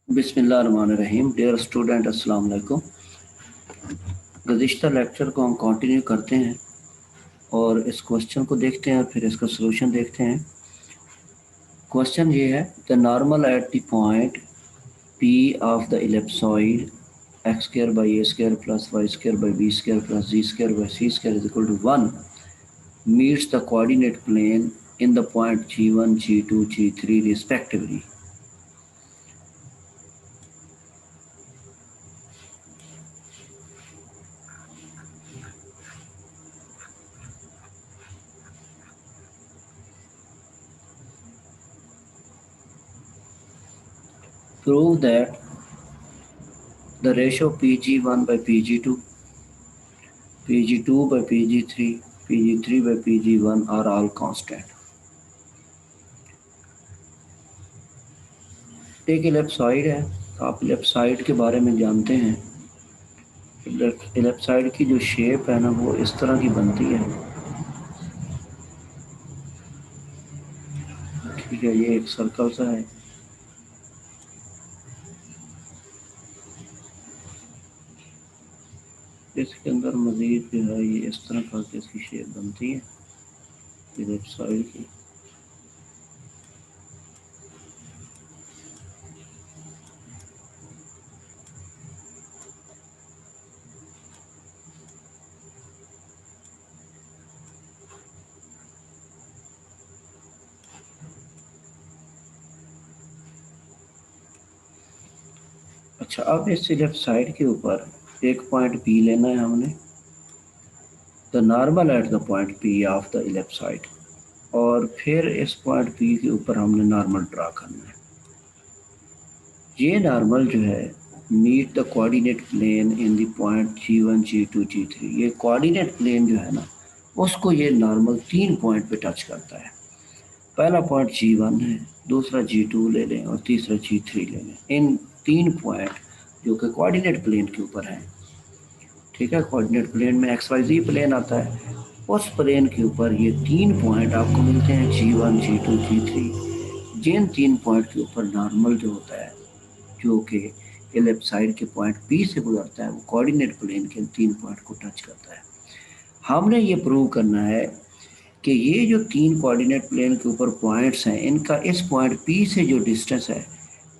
बिस्मिल्लाहिर्रहमानिर्रहीम। Dear student, अस्सलाम वालेकुम। गुज़िश्ता लेक्चर को हम कंटिन्यू करते हैं और इस क्वेश्चन को देखते हैं और फिर इसका सलूशन देखते हैं। क्वेश्चन ये है, the normal at the point P of the ellipsoid x square by a square plus y square by b square plus z square by c square is equal to 1 meets the coordinate plane in the point G1, G2, G3 respectively. Prove that the ratio Pg1 by Pg2, Pg2 by Pg3, Pg3 by Pg1 are all constant. एक ellipsoid है, आप ellipsoid के बारे में जानते हैं। Ellipsoid की जो शेप है ना, वो इस तरह की बनती है। ठीक है, ये एक सर्कल सा है। इसके अंदर मजीद जो है ये इस तरह का इसकी शेप बनती है इलिप्सॉइड की। अच्छा, अब इस इलिप्सॉइड के ऊपर एक पॉइंट P लेना है हमने। The normal at the point P of the ellipsoid, और फिर इस पॉइंट P के ऊपर हमने नॉर्मल ड्रा करना है। ये नॉर्मल जो है meet the coordinate plane in the point G1, G2, G3। ये कोऑर्डिनेट प्लेन जो है ना, उसको ये नॉर्मल 3 पॉइंट पे टच करता है। पहला पॉइंट G1 है, दूसरा G2 ले लें और तीसरा G3 ले लें। इन 3 पॉइंट जो कि कोऑर्डिनेट प्लेन के ऊपर हैं। ठीक है, कोऑर्डिनेट प्लेन में XYZ प्लेन आता है, उस प्लेन के ऊपर ये 3 पॉइंट आपको मिलते हैं, G1, G2, G3। जिन 3 पॉइंट के ऊपर नॉर्मल जो होता है, जो कि इलिप्सॉइड के पॉइंट P से गुजरता है, वो कोऑर्डिनेट प्लेन के 3 पॉइंट को टच करता है। हमने ये प्रूव करना है कि ये जो 3 कोऑर्डिनेट प्लेन के ऊपर पॉइंट्स हैं, इनका इस पॉइंट P से जो डिस्टेंस है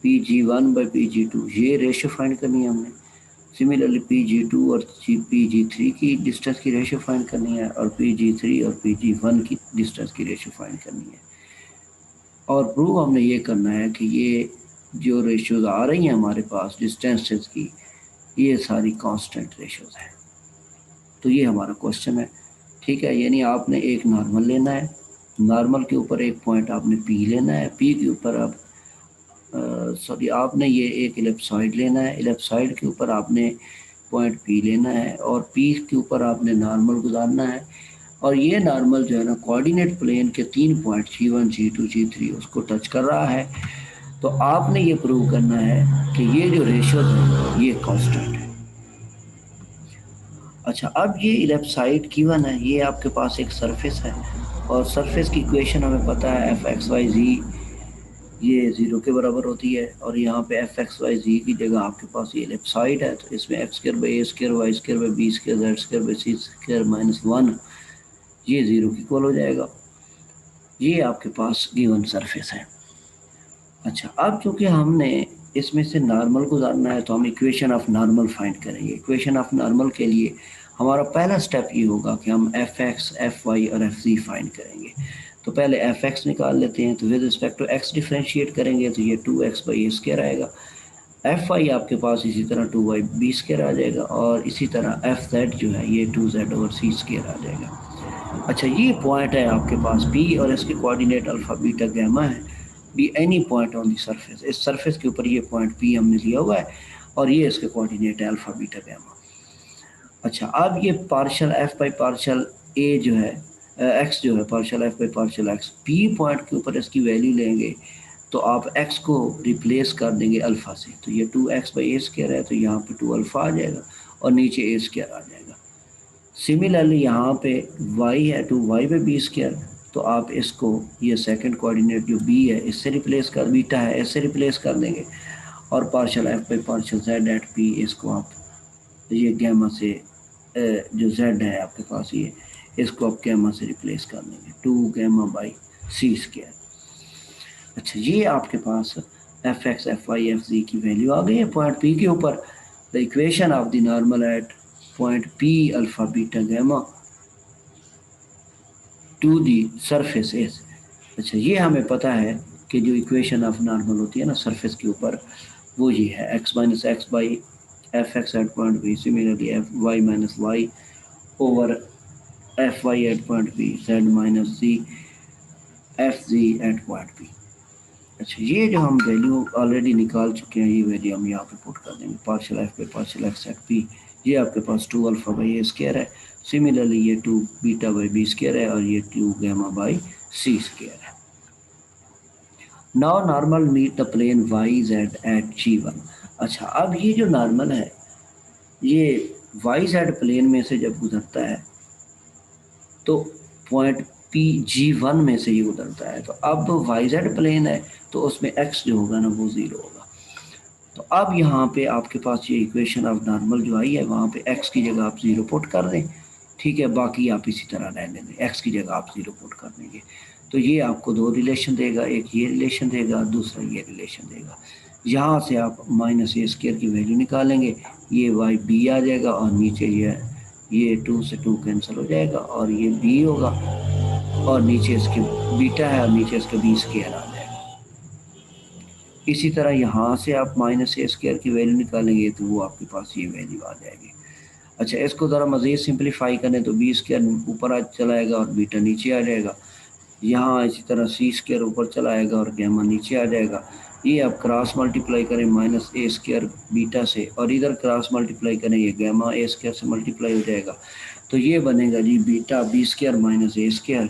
Pg1 बाई Pg2, ये रेशियो फाइंड करनी है हमने। सिमिलरली Pg2 और Pg3 की डिस्टेंस की रेशियो फाइंड करनी है, और Pg3 और Pg1 की डिस्टेंस की रेशियो फाइंड करनी है। और प्रूव हमने ये करना है कि ये जो रेशियोज आ रही हैं हमारे पास डिस्टेंसेस की, ये सारी कांस्टेंट रेशियोज हैं। तो ये हमारा क्वेश्चन है। ठीक है, यानी आपने एक नॉर्मल लेना है, नॉर्मल के ऊपर एक पॉइंट आपने P लेना है, P के ऊपर आपने ये एक इलिप्सॉइड लेना है, इलिप्सॉइड के ऊपर आपने पॉइंट P लेना है, और P के ऊपर आपने नॉर्मल गुजारना है। और ये नॉर्मल जो है ना, कोऑर्डिनेट प्लेन के 3 पॉइंट G1, G2, G3 उसको टच कर रहा है। तो आपने ये प्रूव करना है कि ये जो रेशियो है ये कांस्टेंट है। अच्छा, अब ये इलिप्सॉइड Q1 है, ये आपके पास एक सरफेस है, और सरफेस की इक्वेशन हमें पता है f(x, y, z) ये 0 के बराबर होती है। और यहाँ पे f(x, y, z) की जगह आपके पास ये इलिप्सॉइड है, तो इसमें x square by a square, y square by b square, z square by c square minus 1, ये 0 की इक्वल हो जाएगा। ये आपके पास गिवन सरफेस है। अच्छा, अब चूंकि हमने इसमें से नॉर्मल गुजारना है, तो हम इक्वेशन ऑफ नॉर्मल फाइंड करेंगे। इक्वेशन ऑफ नॉर्मल के लिए हमारा पहला स्टेप ये होगा कि हम f(x), fy और fz फाइंड करेंगे। तो पहले f(x) निकाल लेते हैं, तो with respect to x differentiate करेंगे, तो ये 2x बाई ए स्क्वायर आएगा। fy आपके पास इसी तरह 2y b स्क्वायर आ जाएगा, और इसी तरह fz जो है ये 2z ओवर c स्क्वायर आ जाएगा। अच्छा, ये पॉइंट है आपके पास P, और इसके कोऑर्डिनेट अल्फा, बीटा, गामा है। Be any point on the surface, इस सरफेस के ऊपर ये पॉइंट P हमने लिया हुआ है, और ये इसके कोऑर्डिनेट है अल्फा, बीटा, गामा। अच्छा, अब ये partial f by partial a जो है, x जो है, partial f by partial x, P point के ऊपर इसकी वैल्यू लेंगे, तो आप x को रिप्लेस कर देंगे अल्फा से, तो ये 2x बाई ए स्क्वायर है, तो यहाँ पे 2 अल्फा आ जाएगा, और नीचे a स्क्वायर आ जाएगा। सिमिलरली यहाँ पे y है 2y बाई बी स्क्वायर, तो आप इसको ये सेकंड कोऑर्डिनेट जो b है इससे रिप्लेस कर, बीटा है इससे रिप्लेस कर देंगे, और partial F by partial Z at P, इसको आप ये गैमा से जो जेड है आपके पास ये, इसको आप गैमा से रिप्लेस कर देंगे, 2 गैमा बाई सी स्क्वायर। अच्छा, ये आपके पास F x F Y F G की वैल्यू आ गई है पॉइंट पी के ऊपर। The equation of the normal at point P alpha beta gamma to the surface is. अच्छा, ये हमें पता है कि जो इक्वेशन ऑफ नॉर्मल होती है ना सरफेस के ऊपर, वो ये है X minus X by F x at point B, similarly F Y minus Y over F Y at point B, Z minus G F G at point B. अच्छा, ये जो हम वैल्यू ऑलरेडी निकाल चुके हैं, ये वैल्यू हम यहाँ पे पुट कर देंगे, partial F by partial X at P. ये आपके पास 2 अल्फा बाई ए स्क्वायर है, सिमिलरली ये 2 बीटा बाई बी स्क्वायर है, और ये 2 गैमा बाई सी स्क्वायर है। Now normal meet the plane Y Z at G1। अच्छा, अब ये जो नॉर्मल है ये वाई जेड प्लेन में से जब गुजरता है तो पॉइंट पी G1 में से ये गुजरता है, तो अब वाई जेड प्लेन है तो उसमें एक्स जो होगा ना वो 0 होगा। तो अब यहाँ पे आपके पास ये इक्वेशन ऑफ नॉर्मल जो आई है, वहाँ पे एक्स की जगह आप 0 पुट कर दें, ठीक है, बाकी आप इसी तरह रहने दें, एक्स की जगह आप 0 पुट कर देंगे। तो ये आपको 2 रिलेशन देगा, एक ये रिलेशन देगा, दूसरा ये रिलेशन देगा। यहाँ से आप माइनस ए स्क्वायर की वैल्यू निकालेंगे, ये वाई बी आ जाएगा, और नीचे ये 2 से 2 कैंसिल हो जाएगा, और ये बी होगा, और नीचे इसके बीटा है, और नीचे इसका बी स्क्वायर आ जाएगा। इसी तरह यहाँ से आप माइनस ए स्क्वायर की वैल्यू निकालेंगे तो वो आपके पास ये वैल्यू आ जाएगी। अच्छा, इसको ज़रा मज़ीद सिंप्लीफाई करें तो बी स्क्वायर ऊपर आ चला आएगा और बीटा नीचे आ जाएगा। यहाँ इसी तरह सी स्क्वायर ऊपर चला आएगा और गैमा नीचे आ जाएगा। ये आप क्रॉस मल्टीप्लाई करें माइनस ए स्क्वायर बीटा से, और इधर क्रॉस मल्टीप्लाई करें, ये गैमा ए स्क्वायर से मल्टीप्लाई हो जाएगा, तो ये बनेगा जी बीटा बी स्क्वायर माइनस ए स्क्वायर,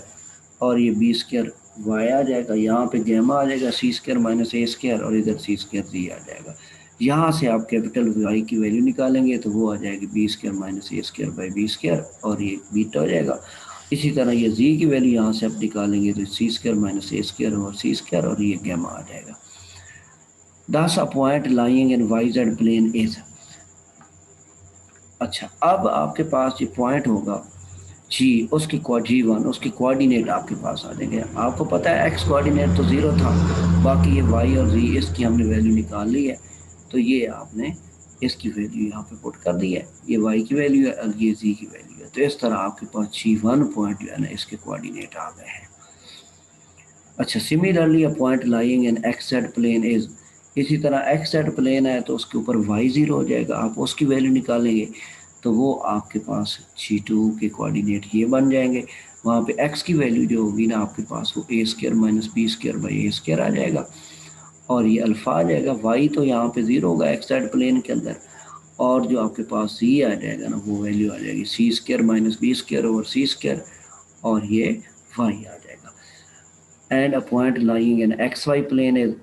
और ये बी स्क्वायर वाई आ जाएगा, यहाँ पे गैमा आ जाएगा सी स्क्वायर माइनस ए स्क्वायर, और इधर सी स्क्वायर जी आ जाएगा। यहाँ से आप कैपिटल वाई की वैल्यू निकालेंगे तो वो आ जाएगी B square minus A square by B square, और ये बीटा हो जाएगा। इसी तरह ये जी की वैल्यू यहाँ से आप निकालेंगे तो सी स्क्वायर माइनस ए स्क्वायर और सी स्क्वायर, और ये गैमा आ जाएगा। Thus a point lying in y z plane is. अच्छा, अब आपके पास ये पॉइंट होगा जी, उसकी G1 उसकी कोऑर्डिनेट आपके पास आ जाएंगे। आपको पता है एक्स कोऑर्डिनेट तो 0 था, बाकी ये वाई और जी इसकी हमने वैल्यू निकाल ली है, तो ये आपने इसकी वैल्यू यहाँ पे पुट कर दी है, ये वाई की वैल्यू है और ये जी की वैल्यू है। तो इस तरह आपके पास G1 पॉइंट जो है ना इसके कोऑर्डिनेट आ गए हैं। अच्छा, similarly a point lying in x z plane is. इसी तरह एक्स जेड प्लेन है तो उसके ऊपर वाई 0 हो जाएगा, आप उसकी वैल्यू निकालेंगे तो वो आपके पास G2 के कोऑर्डिनेट ये बन जाएंगे। वहाँ पे x की वैल्यू जो होगी ना आपके पास वो A square minus B square by A square आ जाएगा, और ये अल्फा आ जाएगा। y तो यहाँ पे 0 होगा एक्स जेड प्लेन के अंदर, और जो आपके पास c आ जाएगा ना वो वैल्यू आ जाएगी C square minus B square over C square, और ये y आ जाएगा। And a point lying in X Y plane is.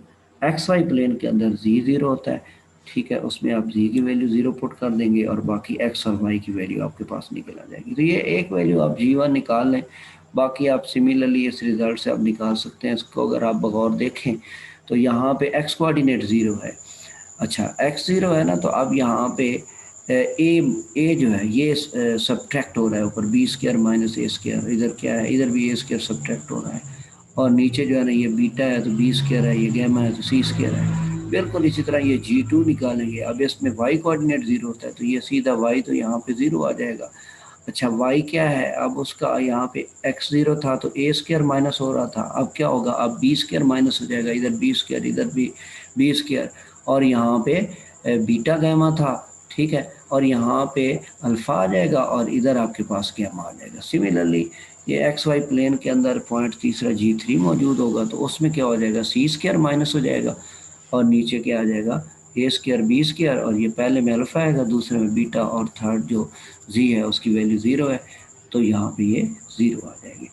X Y plane के अंदर जी 0 होता है, ठीक है, उसमें आप जी की वैल्यू 0 पुट कर देंगे, और बाकी एक्स और वाई की वैल्यू आपके पास निकल आ जाएगी। तो ये एक वैल्यू आप G1 निकाल लें, बाकी आप सिमिलरली इस रिजल्ट से आप निकाल सकते हैं। इसको अगर आप बगौर देखें तो यहाँ पे एक्स कोऑर्डिनेट 0 है। अच्छा, एक्स 0 है ना, तो अब यहाँ पे ए जो है ये सब्ट्रैक्ट हो रहा है, ऊपर बी स्क्वायर माइनस ए स्क्वायर, इधर क्या है, इधर भी ए स्क्वायर सब्ट्रैक्ट हो रहा है, और नीचे जो है ना ये बीटा है तो बी स्क्वायर है, ये गैमा है तो सी स्क्वायर है। बिल्कुल इसी तरह ये G2 निकालेंगे। अब इसमें y कोऑर्डिनेट 0 होता है तो ये सीधा y तो यहाँ पे 0 आ जाएगा। अच्छा, y क्या है, अब उसका यहाँ पे x 0 था तो ए स्क्वायर माइनस हो रहा था, अब क्या होगा, अब बी स्क्वायर माइनस हो जाएगा, इधर बी स्क्वायर इधर भी बी स्क्वायर, और यहाँ पे बीटा गैमा था, ठीक है, और यहाँ पे अल्फा आ जाएगा, और इधर आपके पास गैमा आ जाएगा। सिमिलरली ये एक्स वाई प्लेन के अंदर पॉइंट तीसरा G3 मौजूद होगा, तो उसमें क्या हो जाएगा, सी स्क्वायर माइनस हो जाएगा, और नीचे क्या आ जाएगा, ए स्क्वायर बी स्क्वायर, और ये पहले में अल्फा आएगा, दूसरे में बीटा, और थर्ड जो जी है उसकी वैल्यू 0 है, तो यहाँ पे ये 0 आ जाएगी।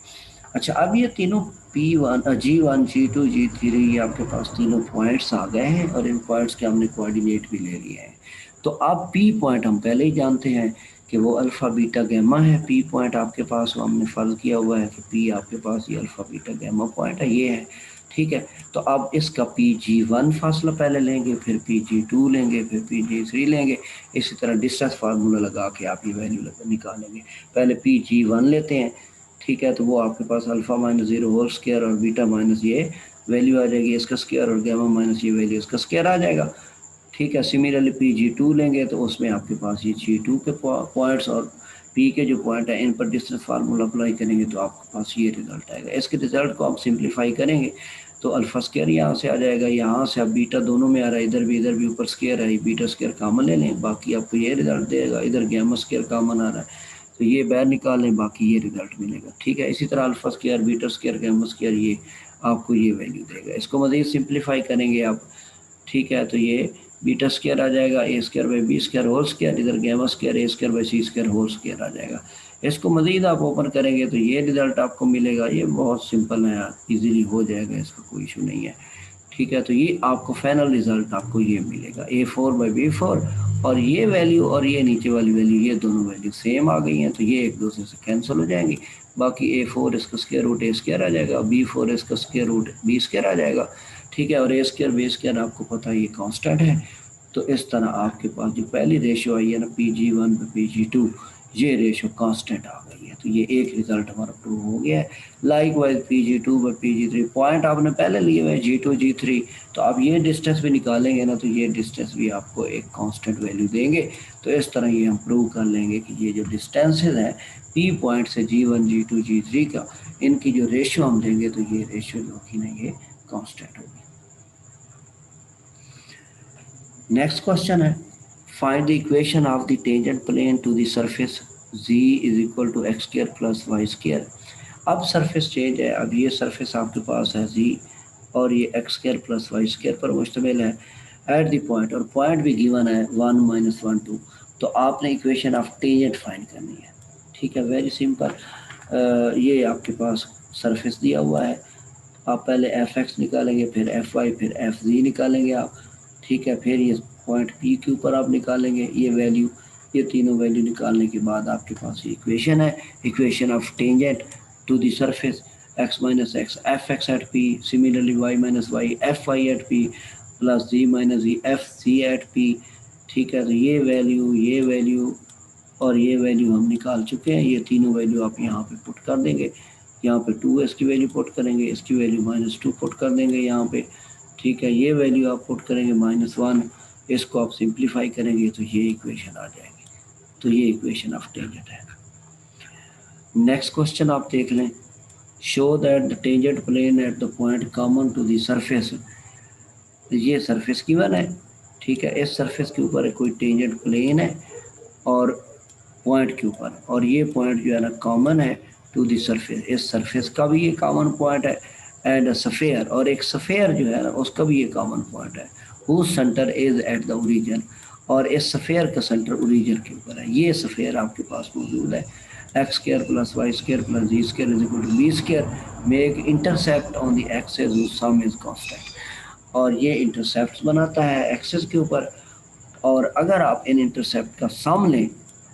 अच्छा, अब ये तीनों P1 G1 G2 G3 ये आपके पास तीनों पॉइंट्स आ गए हैं, और इन पॉइंट्स के हमने कोऑर्डिनेट भी ले लिए हैं। तो अब P पॉइंट हम पहले ही जानते हैं कि वो अल्फ़ा बीटा गैमा है। P पॉइंट आपके पास वो हमने फ़र्ज़ किया हुआ है कि P आपके पास ये अल्फ़ा बीटा गैमा पॉइंट है, ये है। ठीक है, तो अब इसका PG1 फासला पहले लेंगे, फिर PG2 लेंगे, फिर PG3 लेंगे। इसी तरह डिस्टेंस फार्मूला लगा के आप ये वैल्यू निकालेंगे। पहले PG1 लेते हैं, ठीक है, तो वो आपके पास अल्फा माइनस 0 होल स्क्वायर और बीटा माइनस ये वैल्यू आ जाएगी इसका स्क्वायर, और गामा माइनस ये वैल्यू इसका स्क्वायर आ जाएगा। ठीक है, सिमिलरली PG2 लेंगे तो उसमें आपके पास ये G2 के पॉइंट्स और P के जो पॉइंट है इन पर डिस्टेंस फार्मूला अप्लाई करेंगे तो आपके पास ये रिजल्ट आएगा। इसके रिजल्ट को आप सिंप्लीफाई करेंगे तो अल्फा स्क्वायर यहाँ से आ जाएगा, यहाँ से अब बीटा दोनों में आ रहा है, इधर भी ऊपर स्क्वायर है, बीटा स्क्वायर कॉमन ले लें, बाकी आपको ये रिजल्ट देगा। इधर गामा स्क्वायर कॉमन आ रहा है तो ये बाहर निकाल लें, बाकी ये रिजल्ट मिलेगा। ठीक है, इसी तरह alpha square, beta square, gamma square, ये आपको ये वैल्यू देगा। इसको मज़ीद सिंप्लीफाई करेंगे आप, ठीक है, तो ये बीटा स्क्वायर आ जाएगा A square by B square whole square, इधर gamma square A square by C square whole square आ जाएगा। इसको मज़ीद आप ओपन करेंगे तो ये रिजल्ट आपको मिलेगा। ये बहुत सिंपल है यार, इजीली हो जाएगा, इसका कोई इशू नहीं है। ठीक है, तो ये आपको फाइनल रिजल्ट आपको ये मिलेगा A4/B4, और ये वैल्यू और ये नीचे वाली वैल्यू, ये दोनों वैल्यू सेम आ गई हैं तो ये एक दूसरे से कैंसिल हो जाएंगी। बाकी A4 इसका स्क्वायर रूट A स्क्वायर आ जाएगा, B4 इसका स्क्वायर रूट B स्क्वायर आ जाएगा। ठीक है, और A स्क्वायर B स्क्वायर आपको पता है ये कांस्टेंट है। तो इस तरह आपके पास जो पहली रेशियो आई है ना PG1 पे PG2, ये रेशियो कांस्टेंट आ गई है, तो ये एक रिजल्ट हमारा प्रूव हो गया है। लाइक वाइज PG2 पर PG3 पॉइंट आपने पहले लिए हुए G2 G3, तो आप ये डिस्टेंस भी निकालेंगे ना तो ये डिस्टेंस भी आपको एक कांस्टेंट वैल्यू देंगे। तो इस तरह ये हम प्रूव कर लेंगे कि ये जो डिस्टेंसेज हैं P पॉइंट से G1 G2 G3 का, इनकी जो रेशियो हम देंगे तो ये रेशियो जो कि ना ये कांस्टेंट होगी। नेक्स्ट क्वेश्चन है, find the equation of the tangent plane to the surface z is equal to x square plus Y square. अब सरफेस चेंज है, अब ये सरफेस आपके पास है z और ये x square plus Y square पर मुश्तमिल है एट द पॉइंट, और पॉइंट भी गिवन है 1 - 1 2। तो आपने इक्वेशन ऑफ टेंजेंट फाइंड करनी है। ठीक है, वेरी सिंपल। ये आपके पास सरफेस दिया हुआ है, आप पहले एफ एक्स निकालेंगे, फिर एफ वाई, फिर एफ जी निकालेंगे आप। ठीक है, फिर ये पॉइंट पी के ऊपर आप निकालेंगे ये वैल्यू। ये तीनों वैल्यू निकालने के बाद आपके पास ये इक्वेशन है, equation of tangent to the surface x - x f x at p, similarly y - y f Y at p plus z - z f c at p. ठीक है, तो ये वैल्यू और ये वैल्यू हम निकाल चुके हैं। ये तीनों वैल्यू आप यहाँ पे पुट कर देंगे। यहाँ पे 2 इसकी वैल्यू पुट करेंगे, इसकी वैल्यू -2 पुट कर देंगे यहाँ पे। ठीक है, ये वैल्यू आप पुट करेंगे -1, इसको आप सिंप्लीफाई करेंगे तो ये इक्वेशन आ जाएगी। तो ये इक्वेशन ऑफ टेंजेंट है। नेक्स्ट क्वेश्चन आप देख लें, show that the tangent plane at the point common to the surface. ये सरफेस गिवन है, ठीक है, इस सरफेस के ऊपर कोई टेंजेंट प्लेन है और पॉइंट के ऊपर, और ये पॉइंट जो है ना कॉमन है टू द सरफेस, इस सरफेस का भी ये कॉमन पॉइंट है, एंड अ सफेयर, और एक सफेयर जो है ना उसका भी ये कॉमन पॉइंट है, whose centre is at the origin, और इस सफेयर का सेंटर ओरिजिन के ऊपर है। ये सफेयर आपके पास मौजूद है, x square plus Y square plus ji square is equal to b square, make intercept on the axis whose sum is constant, और ये इंटरसेप्ट बनाता है एक्सिस के ऊपर, और अगर आप इन इंटरसेप्ट का सम लें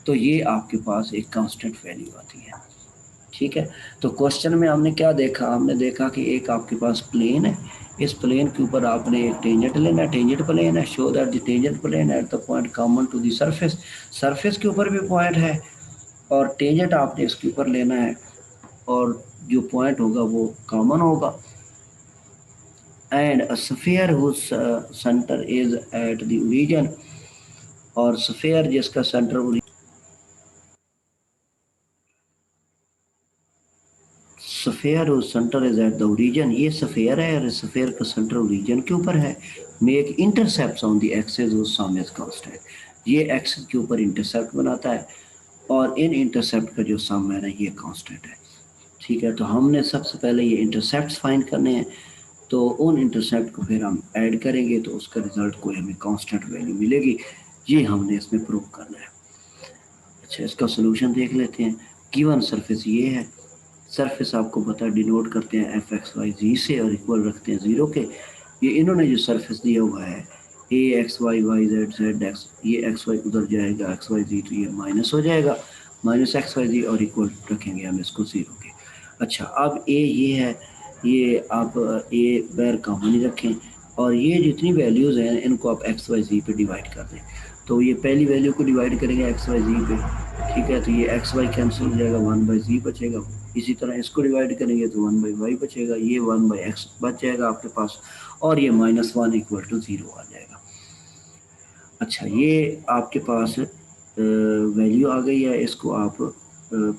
तो ये आपके पास एक कांस्टेंट वैल्यू आती है। ठीक है, तो क्वेश्चन में हमने क्या देखा, हमने देखा कि एक आपके पास प्लेन है, इस प्लेन के ऊपर आपने एक टेंजेंट लेना है, टेंजेंट प्लेन है, show that the tangent plane at the point common to the surface, surface के ऊपर भी पॉइंट है और टेंजेंट आपने इसके ऊपर लेना है, और जो पॉइंट होगा वो कॉमन होगा, and a sphere whose centre is at the origin, और स्फीयर जिसका सेंटर सफेयर और centre is at the origin, ये सफेयर है और सफेयर का सेंटर ओरिजिन के ऊपर है। Make intercept on the axis whose sum is constant, ये एक्सिस के ऊपर इंटरसेप्ट बनाता है और इन इंटरसेप्ट का जो सम है ना ये कांस्टेंट है। ठीक है, तो हमने सबसे पहले ये इंटरसेप्ट्स फाइंड करने हैं, तो उन इंटरसेप्ट को फिर हम ऐड करेंगे तो उसका रिजल्ट कोई हमें कांस्टेंट वैल्यू मिलेगी, ये हमने इसमें प्रूव करना है। अच्छा, इसका सोल्यूशन देख लेते हैं। गिवन सरफेस ये है, सरफेस आपको पता है डिनोट करते हैं एफ एक्स वाई जी से और इक्वल रखते हैं 0 के। ये इन्होंने जो सरफेस दिया हुआ है A X Y Y Z Z X, ये एक्स वाई उधर जाएगा एक्स वाई जी, तो ये माइनस हो जाएगा, माइनस एक्स वाई जी, और इक्वल रखेंगे हम इसको 0 के। अच्छा, अब ए ये है, ये आप ए बैर कॉमन ही रखें और ये जितनी वैल्यूज़ हैं इनको आप एक्स वाई जी पे डिवाइड कर दें। तो ये पहली वैल्यू को डिवाइड करेंगे एक्स वाई जी पे, ठीक है, तो ये एक्स वाई कैंसिल हो जाएगा, वन बाई जी बचेगा। इसी तरह इसको डिवाइड करेंगे तो वन बाई वाई बचेगा, ये वन बाई एक्स बच जाएगा आपके पास, और ये minus one equal to zero आ जाएगा। अच्छा, ये आपके पास वैल्यू आ गई है, इसको आप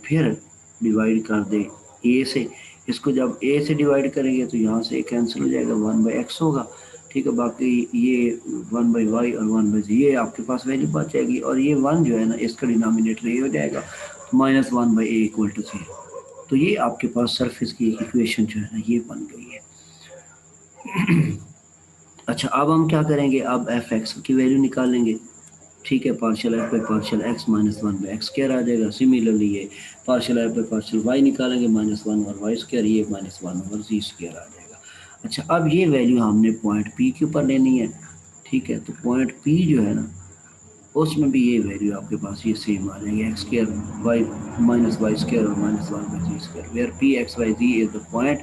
फिर डिवाइड कर दें ए से। इसको जब ए से डिवाइड करेंगे तो यहाँ से कैंसिल हो जाएगा, वन बाई एक्स होगा, ठीक है, बाकी ये वन बाई वाई और वन बाई जी, ये आपके पास वैल्यू बच जाएगी, और ये वन जो है ना इसका डिनोमिनेटर ये हो जाएगा, minus one by a equal to zero. तो ये आपके पास सरफेस की इक्वेशन जो है ना ये बन गई है। अच्छा, अब हम क्या करेंगे, अब एफ एक्स की वैल्यू निकालेंगे, ठीक है, partial F by partial X minus one by x square आ जाएगा। सिमिलरली ये partial F by partial Y निकालेंगे, माइनस वन और वाई स्क्वायर, ये minus one over Z square आ जाएगा। अच्छा, अब ये वैल्यू हमने पॉइंट पी के ऊपर लेनी है, ठीक है, तो पॉइंट पी जो है ना उसमें भी ये वैल्यू आपके पास ये सेम आ जाएगी, X square Y minus Y square और minus one by ji square, where P X Y ji is the point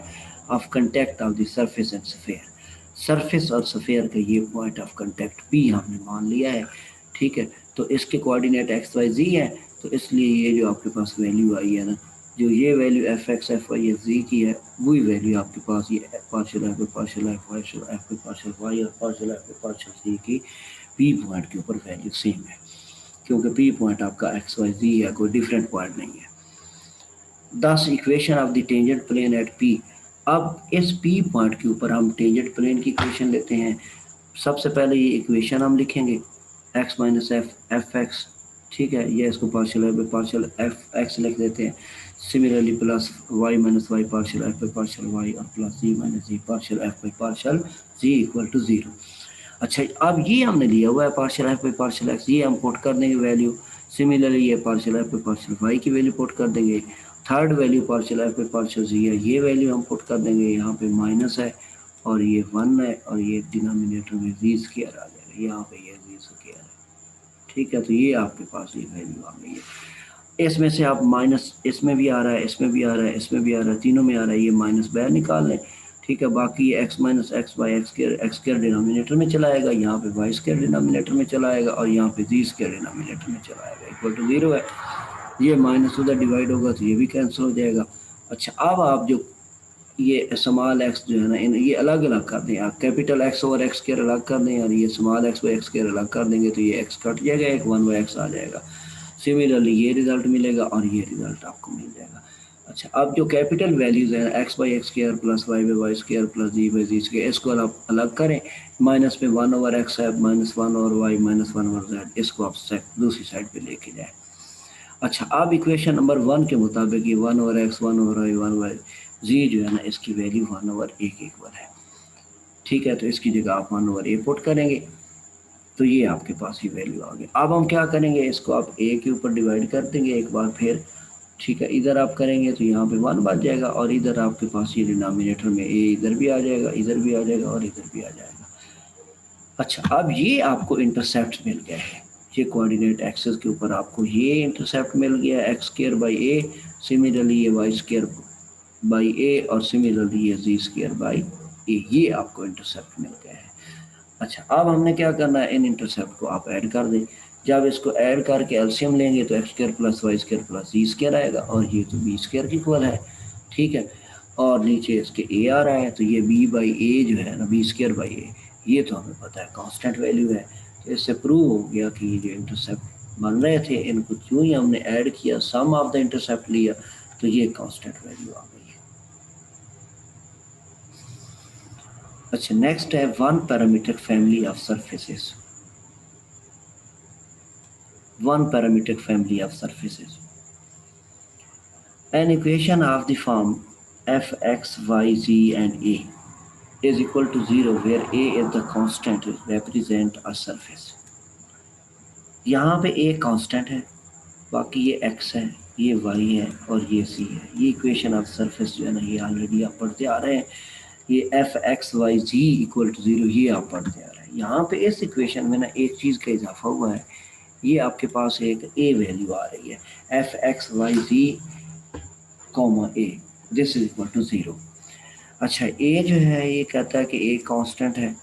of contact of the surface and sphere. Surface और स्फेयर का ये पॉइंट ऑफ कंटेक्ट पी हमने मान लिया है, ठीक है, तो इसके कोऑर्डिनेट एक्स वाई जी है, तो इसलिए ये जो आपके पास वैल्यू आई है ना, जो ये value f x F Y F G की है, वही वैल्यू आपके पास ये partial f partial f partial f partial Y और पार्शियल एफ पार्शियल जी की पी पॉइंट के ऊपर वैल्यू सेम है, क्योंकि पी पॉइंट आपका एक्स वाई जी है, कोई डिफरेंट पॉइंट नहीं है। Thus equation of the tangent plane at p. अब इस पी पॉइंट के ऊपर हम टेंजेंट प्लेन की इक्वेशन लेते हैं। सबसे पहले ये इक्वेशन हम लिखेंगे, एक्स माइनस एफ एक्स, ठीक है, ये इसको पार्शियल एफ एक्स लिख देते हैं। Similarly plus Y minus Y partial F by partial Y और plus Z minus Z partial F by partial Z equal to zero. अच्छा, अब ये हमने लिया हुआ है partial F by partial X, ये हम पुट कर देंगे वैल्यू। सिमिलरली ये partial F by partial Y की वैल्यू पुट कर देंगे। Third value partial F by partial Z है, ये वैल्यू हम पुट कर देंगे, यहाँ पे माइनस है और ये वन है और ये डिनोमिनेटर में जी स्क्वायर आ जाएगा, यहाँ पे ये जी स्क्वायर है, ठीक है, तो ये आपके पास ये वैल्यू आ गई है। इसमें से आप माइनस, इसमें भी आ रहा है, इसमें भी आ रहा है, इसमें भी आ रहा है, तीनों में आ रहा है, ये माइनस बाहर निकाल लें, ठीक है, बाकी ये x minus X by x square denominator में चला आएगा, यहाँ पे वाई स्क्वायर डिनोमिनेटर में चला आएगा और यहाँ पे जी स्क्वायर डिनोमिनेटर में चला आएगा, इक्वल टू ज़ीरो है। ये माइनस उधर डिवाइड होगा तो ये भी कैंसिल हो जाएगा। अच्छा, अब आप जो ये स्मॉल एक्स जो है ना इन ये अलग अलग कर दें, आप capital x over x square अलग कर दें और ये small x by x square अलग कर देंगे, तो ये एक्स कट जाएगा, एक वन बाई एक्स आ जाएगा। सिमिलरली ये रिजल्ट मिलेगा और ये रिजल्ट आपको मिल जाएगा। अच्छा, अब जो कैपिटल वैल्यूज हैं x by x square plus y by y square plus z by ji square, इसको आप अलग करें, माइनस में वन ओवर एक्स है, minus one over y, minus one over z, इसको आप दूसरी साइड पे लेके जाए। अच्छा, अब इक्वेशन नंबर वन के मुताबिक ये one over X one over Y one over Z जो है ना इसकी वैल्यू वन ओवर ए के इक्वल है, ठीक है, तो इसकी जगह आप वन ओवर ए पुट करेंगे तो ये आपके पास ही वैल्यू आ गई। अब हम क्या करेंगे, इसको आप ए के ऊपर डिवाइड कर देंगे एक बार फिर, ठीक है, इधर आप करेंगे तो यहाँ पे वन बच जाएगा और इधर आपके पास ये डिनोमिनेटर में ए इधर भी आ जाएगा, इधर भी आ जाएगा और इधर भी आ जाएगा। अच्छा, अब ये आपको इंटरसेप्ट मिल गया है, ये कोऑर्डिनेट एक्सेस के ऊपर आपको ये इंटरसेप्ट मिल गया x square by A, similarly ये वाई स्क्वायर बाई ए और सिमिलरली ये जी स्क्वायर बाई ए, ये आपको इंटरसेप्ट मिल गया है। अच्छा, अब हमने क्या करना है, इन इंटरसेप्ट को आप ऐड कर दें। जब इसको ऐड करके एलसीएम लेंगे तो x square plus Y square plus जी स्क्वायर आएगा और ये तो बी स्क्वायर की इक्वल है, ठीक है, और नीचे इसके ए आ रहा है तो ये बी बाई ए जो है ना, बी स्क्वायर बाई ए, ये तो हमें पता है कांस्टेंट वैल्यू है। तो इससे प्रूव हो गया कि ये जो इंटरसेप्ट बन रहे थे इनको क्यों ही हमने ऐड किया, सम ऑफ द इंटरसेप्ट लिया तो ये कांस्टेंट वैल्यू आ गई है। अच्छा, नेक्स्ट है one parametric family of surfaces. One parametric family of surfaces. An equation of the form f, x, y, z and a is equal to 0 where a is the constant represent a surface. यहाँ पे a constant है, बाकी ये x है, ये y है और ये c है। ये इक्वेशन ऑफ सरफेस जो है ना ये ऑलरेडी आप पढ़ते आ रहे हैं, ये f x Y z equal to zero ये आप पढ़ते आ रहे हैं। यहाँ पे इस इक्वेशन में ना एक चीज़ का इजाफा हुआ है, ये आपके पास एक ए वैल्यू आ रही है, f x Y z comma a, this is equal to zero. अच्छा, ए जो है ये कहता है कि ए कांस्टेंट है,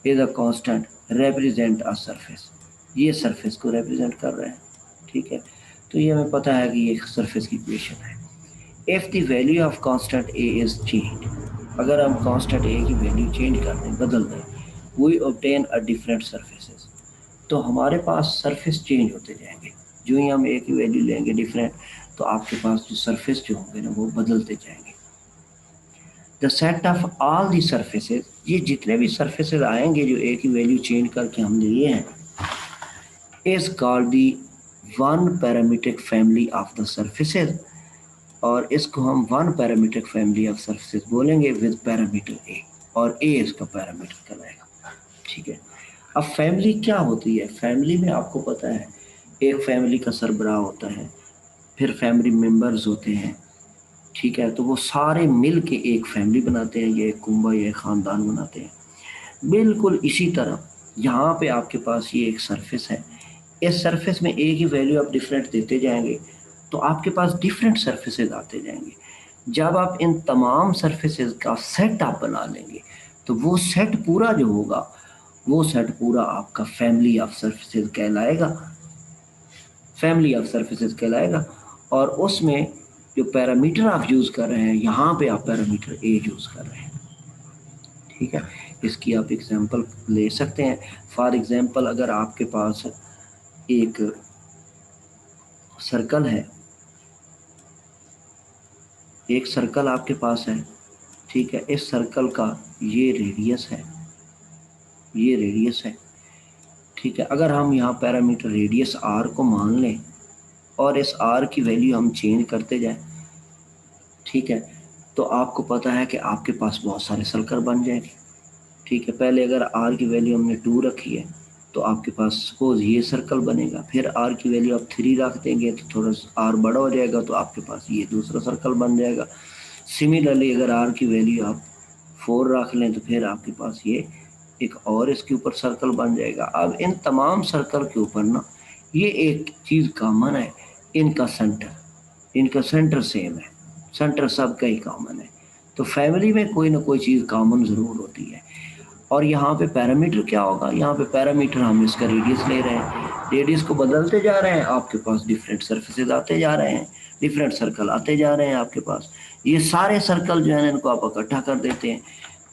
is a constant represent a surface, ये सरफेस को रिप्रेजेंट कर रहा है। ठीक है, तो ये हमें पता है कि ये सरफेस की इक्वेशन है। If the value of constant A is change, अगर हम कांस्टेंट ए की वैल्यू चेंज कर दें, बदल दें, we obtain a different surfaces, तो हमारे पास सरफेस चेंज होते जाएंगे। जो ही हम ए की वैल्यू लेंगे डिफरेंट, तो आपके पास जो सरफेस जो होंगे ना वो बदलते जाएंगे। The set of all the surfaces, ये जितने भी सर्फेसेज आएंगे जो ए की वैल्यू चेंज करके हम लिए हैं, is called the one parametric family of the surfaces, और इसको हम one parametric family of surfaces बोलेंगे विद पैरामीटर ए, और ए इसका पैरामीटर कहलाएगा। ठीक है, अब फैमिली क्या होती है? फैमिली में आपको पता है एक फैमिली का सरबराह होता है, फिर फैमिली मेंबर्स होते हैं। ठीक है, तो वो सारे मिल के एक फैमिली बनाते हैं, ये एक कुंबा, ये एक ख़ानदान बनाते हैं। बिल्कुल इसी तरह यहाँ पे आपके पास ये एक सरफेस है, इस सरफेस में ए की वैल्यू आप डिफरेंट देते जाएंगे तो आपके पास डिफरेंट सरफेसेज आते जाएंगे। जब आप इन तमाम सरफेसेज का सेट आप बना लेंगे, तो वो सेट पूरा जो होगा, वो सेट पूरा आपका फैमिली ऑफ सर्फेसेज कहलाएगा, फैमिली ऑफ सर्फेसेज कहलाएगा। और उसमें जो पैरामीटर आप यूज़ कर रहे हैं, यहाँ पे आप पैरामीटर ए यूज़ कर रहे हैं। ठीक है, इसकी आप एग्जांपल ले सकते हैं। फॉर एग्जांपल, अगर आपके पास एक सर्कल है, एक सर्कल आपके पास है, ठीक है, इस सर्कल का ये रेडियस है, ये रेडियस है। ठीक है, अगर हम यहाँ पैरामीटर रेडियस आर को मान लें और इस आर की वैल्यू हम चेंज करते जाएं, ठीक है, तो आपको पता है कि आपके पास बहुत सारे सर्कल बन जाएंगे। ठीक है, पहले अगर आर की वैल्यू हमने 2 रखी है तो आपके पास सपोज ये सर्कल बनेगा, फिर आर की वैल्यू आप 3 रख देंगे तो थोड़ा आर बड़ा हो जाएगा, तो आपके पास ये दूसरा सर्कल बन जाएगा। सिमिलरली अगर आर की वैल्यू आप 4 रख लें तो फिर आपके पास ये एक और इसके ऊपर सर्कल बन जाएगा। अब इन तमाम सर्कल के ऊपर ना ये एक चीज़ कॉमन है, इनका सेंटर, इनका सेंटर सेम है, सेंटर सबका ही कॉमन है। तो फैमिली में कोई ना कोई चीज़ कॉमन ज़रूर होती है। और यहाँ पे पैरामीटर क्या होगा? यहाँ पे पैरामीटर हम इसका रेडियस ले रहे हैं, रेडियस को बदलते जा रहे हैं, आपके पास डिफरेंट सर्फेसेज आते जा रहे हैं, डिफरेंट सर्कल आते जा रहे हैं आपके पास। ये सारे सर्कल जो है ना, इनको आप इकट्ठा कर देते हैं,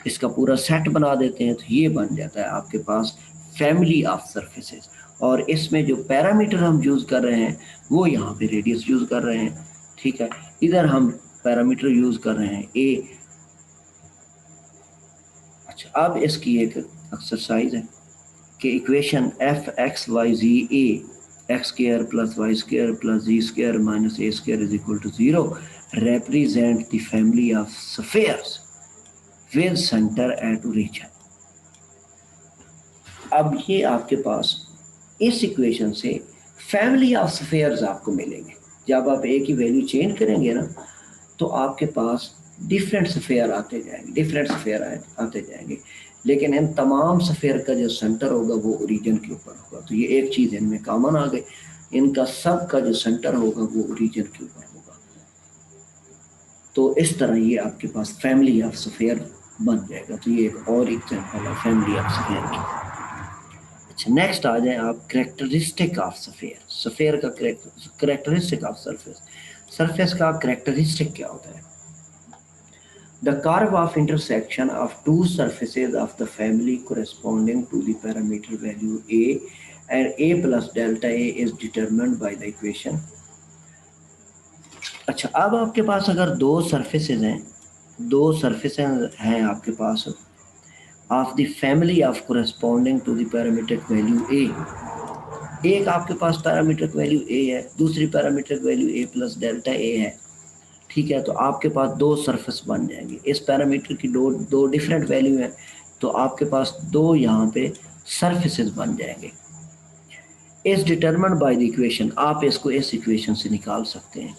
इसका पूरा सेट बना देते हैं, तो ये बन जाता है आपके पास फैमिली ऑफ सर्फेसेज। और इसमें जो पैरामीटर हम यूज़ कर रहे हैं वो यहाँ पे रेडियस यूज़ कर रहे हैं। ठीक है, इधर हम पैरामीटर यूज़ कर रहे हैं ए। अच्छा, अब इसकी एक एक्सरसाइज है कि equation f x Y ji a x square plus Y square plus ji square minus A square is equal to 0 represent the family of spheres with center at origin। अब ये आपके पास इस इक्वेशन से family of spheres आपको मिलेंगे। जब आप ए की वैल्यू चेंज करेंगे ना, तो आपके पास डिफरेंट स्फेयर आते जाएंगे, डिफरेंट स्फेयर आते जाएंगे, लेकिन इन तमाम स्फेयर का जो सेंटर होगा वो ओरिजिन के ऊपर होगा। तो ये एक चीज़ इनमें कॉमन आ गई, इनका सब का जो सेंटर होगा वो ओरिजिन के ऊपर होगा। तो इस तरह ये आपके पास फैमिली ऑफ स्फेयर बन जाएगा। तो ये एक और एग्जांपल है फैमिली ऑफ स्फेयर की। अच्छा, नेक्स्ट आ जाए आप करेक्टरिस्टिक ऑफ स्फेयर। स्फेयर का करेक्टरिस्टिक ऑफ सरफेस, सरफेस का करेक्टरिस्टिक क्या होता है? The curve of intersection of two surfaces of the family corresponding to the parameter value a and a plus delta a is determined by the equation। अच्छा, अब आपके पास अगर दो surfaces हैं, दो सरफेसेज हैं आपके पास of the family of corresponding to the parametric value a, एक आपके पास पैरामीट्रिक वैल्यू ए है, दूसरी पैरामीट्रिक वैल्यू ए प्लस डेल्टा ए है। ठीक है, तो आपके पास दो सरफेस बन जाएंगे। इस पैरामीटर की दो दो डिफरेंट वैल्यू है, तो आपके पास दो यहाँ पे सरफेसेस बन जाएंगे। इस डिटरमिन्ड बाय द इक्वेशन, आप इसको इस इक्वेशन से निकाल सकते हैं।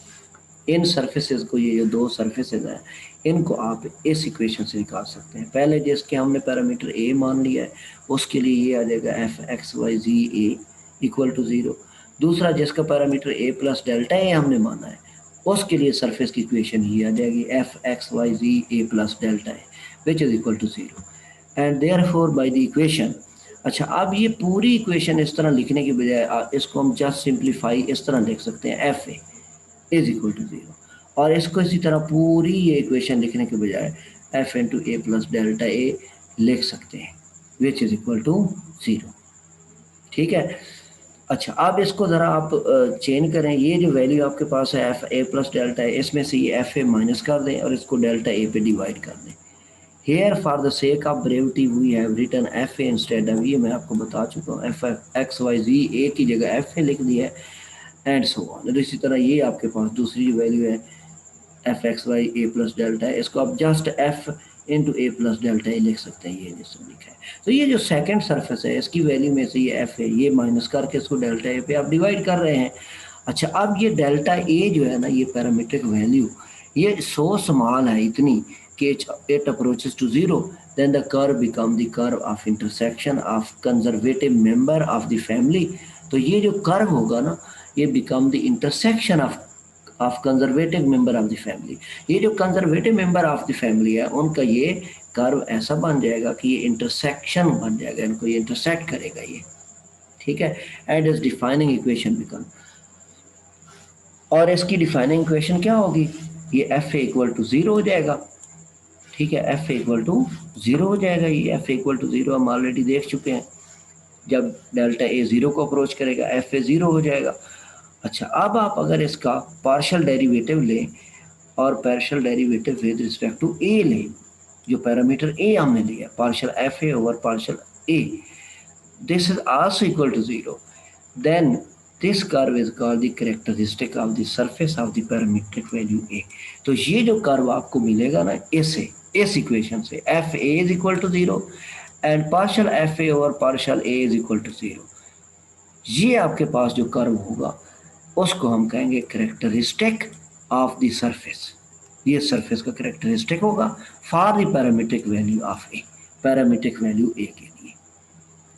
इन सरफेसेस को, ये जो दो सरफेसेस हैं, इनको आप इस इक्वेशन से निकाल सकते हैं। पहले जिसके हमने पैरामीटर ए मान लिया है उसके लिए ये आ जाएगा f x Y ji a equal to 0। दूसरा जिसका parameter a plus delta a हमने माना है उसके लिए सरफेस की इक्वेशन ये आ जाएगी f x Y ji a plus delta a which is equal to zero and therefore by the equation. अच्छा, अब ये पूरी इक्वेशन इस तरह लिखने के बजाय इसको हम जस्ट सिंप्लीफाई इस तरह लिख सकते हैं f A is equal to zero, और इसको इसी तरह पूरी ये इक्वेशन लिखने के बजाय f into a plus delta a लिख सकते हैं which is equal to zero. ठीक है। अच्छा, अब इसको ज़रा आप चेंज करें, ये जो वैल्यू आपके पास है एफ ए प्लस डेल्टा ए, इसमें से ये एफ ए माइनस कर दें और इसको डेल्टा ए पे डिवाइड कर दें। Here for the sake of brevity we have written f a instead of, ये मैं आपको बता चुका हूँ, f x Y ji a की जगह एफ ए लिख दिया है एंड सो ऑन। इसी तरह ये आपके पास दूसरी जो वैल्यू है एफ एक्स वाई ए प्लस डेल्टा है, इसको आप just F into a plus delta a लिख सकते हैं, ये जिसमें लिखा है। तो ये जो सेकंड सरफेस है इसकी वैल्यू में से ये एफ है, ये माइनस करके इसको डेल्टा ए पे आप डिवाइड कर रहे हैं। अच्छा, अब ये डेल्टा ए जो है ना, ये पैरामीट्रिक वैल्यू ये सो स्मॉल है इतनी कि it approaches to zero, then the curve become the curve of intersection of conservative member of the family। तो ये जो कर्व होगा ना, ये become the intersection of conservative member of the family। ये जो conservative member of the family है उनका ये कर्व ऐसा बन जाएगा कि ये इंटरसेक्शन बन जाएगा, इनको ये इंटरसेक्ट करेगा ये। ठीक है। And is defining equation become, और इसकी डिफाइनिंग इक्वेशन क्या होगी, ये f A equal to zero हो जाएगा। ठीक है, F A equal to zero हो जाएगा। ये f A equal to zero हम ऑलरेडी देख चुके हैं, जब डेल्टा ए जीरो को अप्रोच करेगा एफ ए जीरो हो जाएगा। अच्छा, अब आप अगर इसका पार्शियल डेरिवेटिव लें और partial derivative with respect to A लें, जो पैरामीटर ए हमने लिया partial F A over partial A, this is also equal to zero, then this curve is called the characteristic of the surface of the parametric value A. तो ये जो curve आपको मिलेगा ना इससे, इस इक्वेशन से F A is equal to zero and partial F A over partial A is equal to zero, ये आपके पास जो कर्व होगा उसको हम कहेंगे कैरेक्टरिस्टिक ऑफ द सरफेस। ये सरफेस का कैरेक्टरिस्टिक होगा for the parametric value of A, parametric value A के लिए।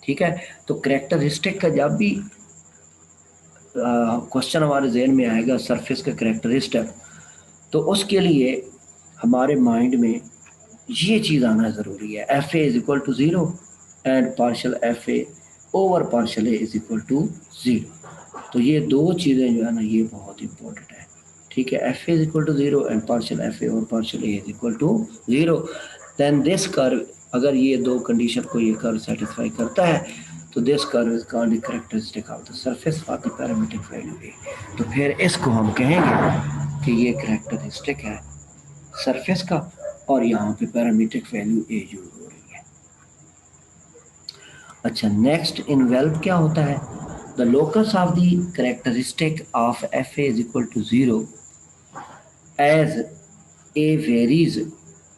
ठीक है। तो कैरेक्टरिस्टिक का जब भी क्वेश्चन हमारे जहन में आएगा सरफेस का कैरेक्टरिस्टिक, तो उसके लिए हमारे माइंड में ये चीज़ आना ज़रूरी है, F A is equal to zero and partial F A over partial A is equal to zero. तो ये दो चीज़ें जो है ना ये बहुत इंपॉर्टेंट है। ठीक है, F A is equal to zero and partial F A over partial A is equal to zero, then this curve, अगर ये दो कंडीशन को ये कर्व सेटिस्फाई करता है तो this curve is called the characteristic of the surface for the parametric value A. तो फिर इसको हम कहेंगे कि ये कैरेक्टरिस्टिक है सरफेस का और यहाँ पे पैरामीट्रिक वैल्यू ए यूज हो रही है। अच्छा, नेक्स्ट इनवेल्व क्या होता है, the locus of the characteristic of F A is equal to zero as A varies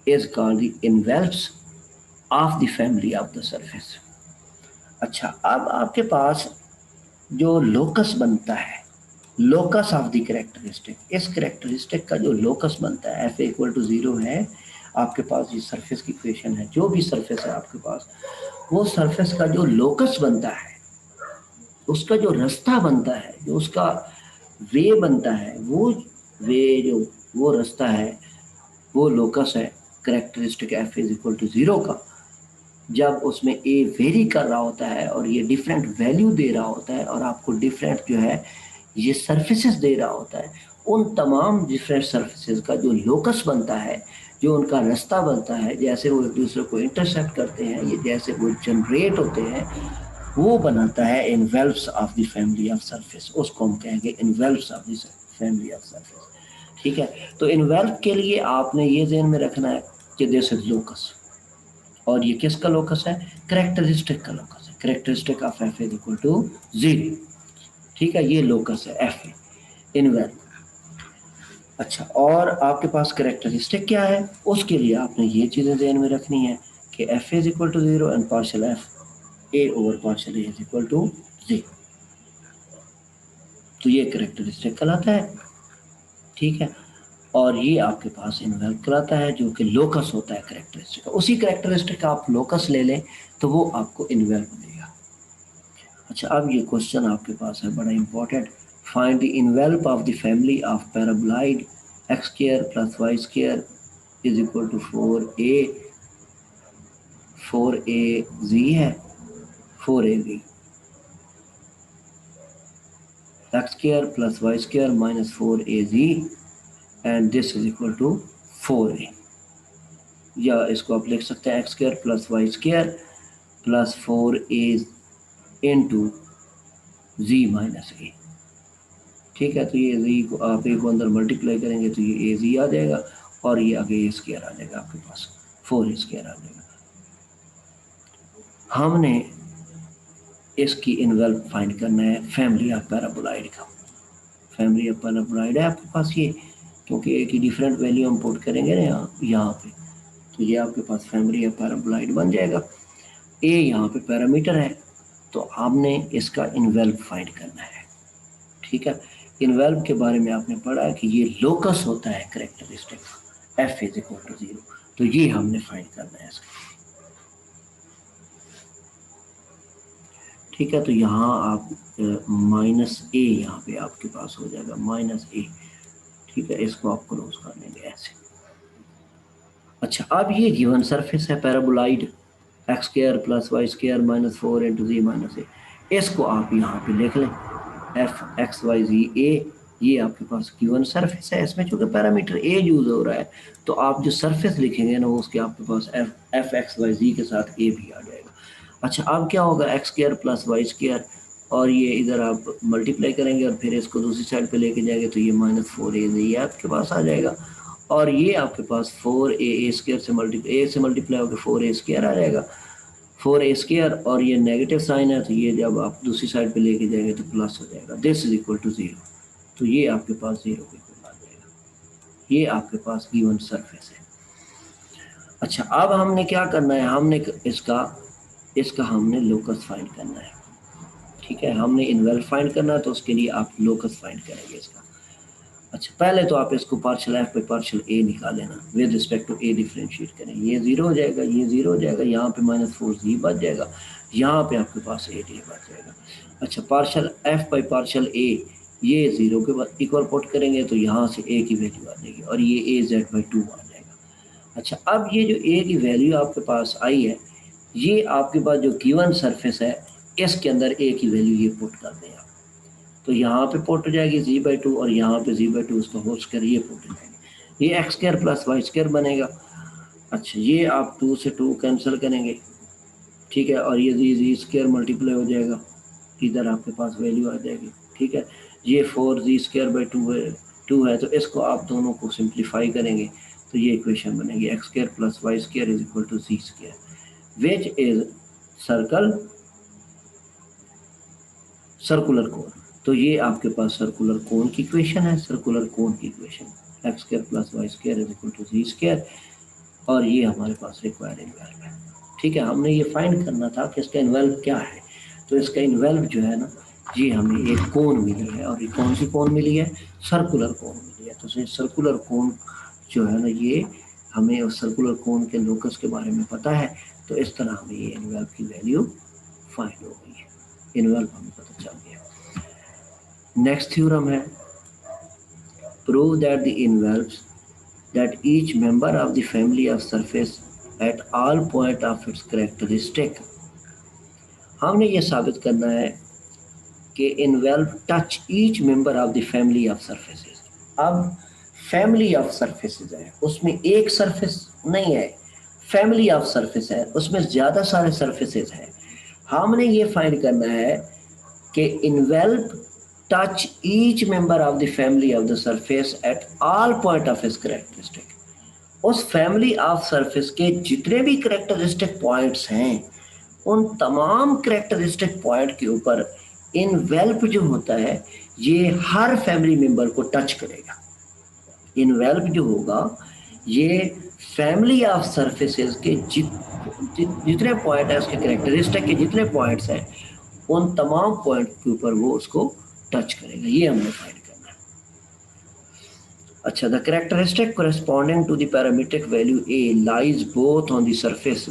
is called the envelopes of the family of the surface. अच्छा, अब आपके पास जो लोकस बनता है, लोकस ऑफ द कैरेक्टरिस्टिक, इस कैरेक्टरिस्टिक का जो लोकस बनता है F A equal to zero है, आपके पास ये सरफेस की इक्वेशन है, जो भी सरफेस है आपके पास, वो सरफेस का जो लोकस बनता है, उसका जो रास्ता बनता है, जो उसका वे बनता है, वो वे जो वो रास्ता है वो लोकस है characteristic f is equal to zero का। जब उसमें ए वेरी कर रहा होता है और ये डिफरेंट वैल्यू दे रहा होता है और आपको डिफरेंट जो है ये सर्फेसेस दे रहा होता है, उन तमाम डिफरेंट सर्फेसेस का जो लोकस बनता है, जो उनका रास्ता बनता है, जैसे वो एक दूसरे को इंटरसेक्ट करते हैं, ये जैसे वो जनरेट होते हैं, वो बनाता है envelopes of the family of surface. उसको हम कहेंगे envelopes of the family of surface. ठीक है। तो इनवेल्व के लिए आपने ये ज़हन में रखना है कि दिस इज लोकस, और ये किसका लोकस है, कैरेक्टरिस्टिक का लोकस है, characteristic of f is equal to zero. ठीक है, ये लोकस है एफ ए इनवेल्व। अच्छा, और आपके पास कैरेक्टरिस्टिक क्या है, उसके लिए आपने ये चीज़ें ध्यान में रखनी है कि f is equal to zero and partial F A over partial A is equal to zero. तो ये कैरेक्टरिस्टिक कहलाता है। ठीक है, और ये आपके पास इनवेल्व कहलाता है जो कि लोकस होता है कैरेक्टरिस्टिक का। उसी कैरेक्टरिस्टिक का आप लोकस ले लें तो वो आपको इनवेल्व देगा। अच्छा, अब ये क्वेश्चन आपके पास है बड़ा important, find the envelope of the family of paraboloid x square plus y square is equal to 4az है 4az x square plus y square minus 4az and this is equal to 4a, या इसको आप लिख सकते हैं x square plus y square plus 4a into z minus a। ठीक है, तो ये z को आप a को अंदर मल्टीप्लाई करेंगे तो ये az आ जाएगा और ये आगे a स्क्वायर आ जाएगा, आपके पास 4a स्क्वायर आ जाएगा। हमने इसकी इन्वेल्व फाइंड करना है फैमिली ऑफ पैराबोलॉइड का। फैमिली ऑफ पैराबोलॉइड है आपके पास ये, क्योंकि एक ही डिफरेंट वैल्यू हम पुट करेंगे ना यहाँ पे, तो ये आपके पास फैमिली ऑफ पैराबोलॉइड बन जाएगा। ए यहाँ पे पैरामीटर है, तो आपने इसका इन्वेल्व फाइंड करना है। ठीक है, इन्वेल्व के बारे में आपने पढ़ा कि ये लोकस होता है characteristic f is equal to 0, तो ये हमने फाइंड करना है इसका। ठीक है, तो यहाँ आप माइनस ए यहाँ पे आपके पास हो जाएगा माइनस ए। ठीक है, इसको आप क्लोज कर लेंगे ऐसे। अच्छा, अब ये गिवन सरफेस है paraboloid X square plus Y square minus 4 into Z minus A, इसको आप यहाँ पे लिख लें F x Y ji A, ये आपके पास गिवन सरफेस है। इसमें चूंकि पैरामीटर ए यूज हो रहा है, तो आप जो सरफेस लिखेंगे ना, उसके आपके पास एफ एक्स वाई जी के साथ ए भी आ जाएगा। अच्छा, अब क्या होगा, x square plus Y square, और ये इधर आप मल्टीप्लाई करेंगे और फिर इसको दूसरी साइड पे लेके जाएंगे तो ये माइनस 4a ये आपके पास आ जाएगा, और ये आपके पास 4a स्क्वायर से मल्टीप्लाई होकर 4a स्क्वायर आ जाएगा 4a स्क्वायर, और ये नेगेटिव साइन है तो ये जब आप दूसरी साइड पे लेके जाएंगे तो प्लस हो जाएगा, दिस इज इक्वल टू 0, तो ये आपके पास 0 के इक्वल आ जाएगा। ये आपके पास गिवन सरफेस है। अच्छा, अब हमने क्या करना है, हमने इसका हमने लोकस फाइंड करना है। ठीक है, हमने इन्वेल्व फाइंड करना है, तो उसके लिए आप लोकस फाइंड करेंगे इसका। अच्छा, पहले तो आप इसको पार्शियल एफ पे पार्शियल ए निकाल लेना, with respect to a differentiate करें, ये 0 हो जाएगा, ये 0 हो जाएगा, यहाँ पे माइनस 4z बच जाएगा, यहाँ पे आपके पास 8a बच जाएगा। अच्छा, पार्शियल एफ बाई पार्शियल ए, ये 0 के बाद इक्वल पुट करेंगे तो यहाँ से a की वैल्यू आ जाएगी और ये az/2 आ जाएगा। अच्छा, अब ये जो a की वैल्यू आपके पास आई है, ये आपके पास जो गिवन सरफेस है, इसके अंदर a की वैल्यू ये पुट कर दें आप, तो यहाँ पे पुट हो जाएगी z/2 और यहाँ पे z/2 उसका होल स्क्वायर ये पुट हो जाएंगे, ये x square plus Y square बनेगा। अच्छा, ये आप 2 से 2 कैंसिल करेंगे, ठीक है, और ये z स्क्वायर मल्टीप्लाई हो जाएगा, इधर आपके पास वैल्यू आ जाएगी। ठीक है, ये 4z²/2 है, तो इसको आप दोनों को सिंप्लीफाई करेंगे तो ये इक्वेशन बनेगी x square plus Y square is equal to z square, which is circular cone. तो ये आपके पास सर्कुलर कोन की इक्वेशन है, सर्कुलर कोन की equation x square plus Y square is equal to z square, और ये हमारे पास रिक्वायर्ड इन्वेल्व है। ठीक है, हमने ये फाइंड करना था कि इसका इन्वेल्व क्या है, तो इसका इन्वेल्व जो है ना, ये हमें एक कोन मिली है, और ये कौन सी कोन मिली है, सर्कुलर कोन मिली है। तो सर्कुलर कोन जो है ना, ये हमें उस सर्कुलर कोन के लोकस के बारे में पता है, तो इस तरह हमें ये इन्वेल्व की वैल्यू फाइंड हो गई है, इन्वेल्व हमें पता चल गया। नेक्स्ट थ्योरम है, prove that the envelopes that each member of the family of surface at all point of its characteristic। हमने ये साबित करना है कि envelope touch each member of the family of surfaces. अब फैमिली ऑफ सरफेसेस है, उसमें एक सरफेस नहीं है, फैमिली ऑफ सरफेस है, उसमें ज़्यादा सारे सरफेसेस हैं। हमने ये फाइंड करना है कि इन्वेल्व touch each member of the family of the surface at all point of its characteristic। उस फैमिली ऑफ सरफेस के जितने भी करेक्टरिस्टिक पॉइंट्स हैं, उन तमाम करेक्टरिस्टिक पॉइंट के ऊपर इन्वेल्प जो होता है, ये हर फैमिली मेंबर को टच करेगा। इन्वेल्प जो होगा, ये फैमिली ऑफ सरफेसेस के जितने पॉइंट है, उसके करेक्टरिस्टिक के जितने पॉइंट्स हैं, उन तमाम पॉइंट के ऊपर वो उसको टच करेगा, ये हमने फाइंड करना है। अच्छा, the characteristic corresponding to the parametric value a lies both on the surface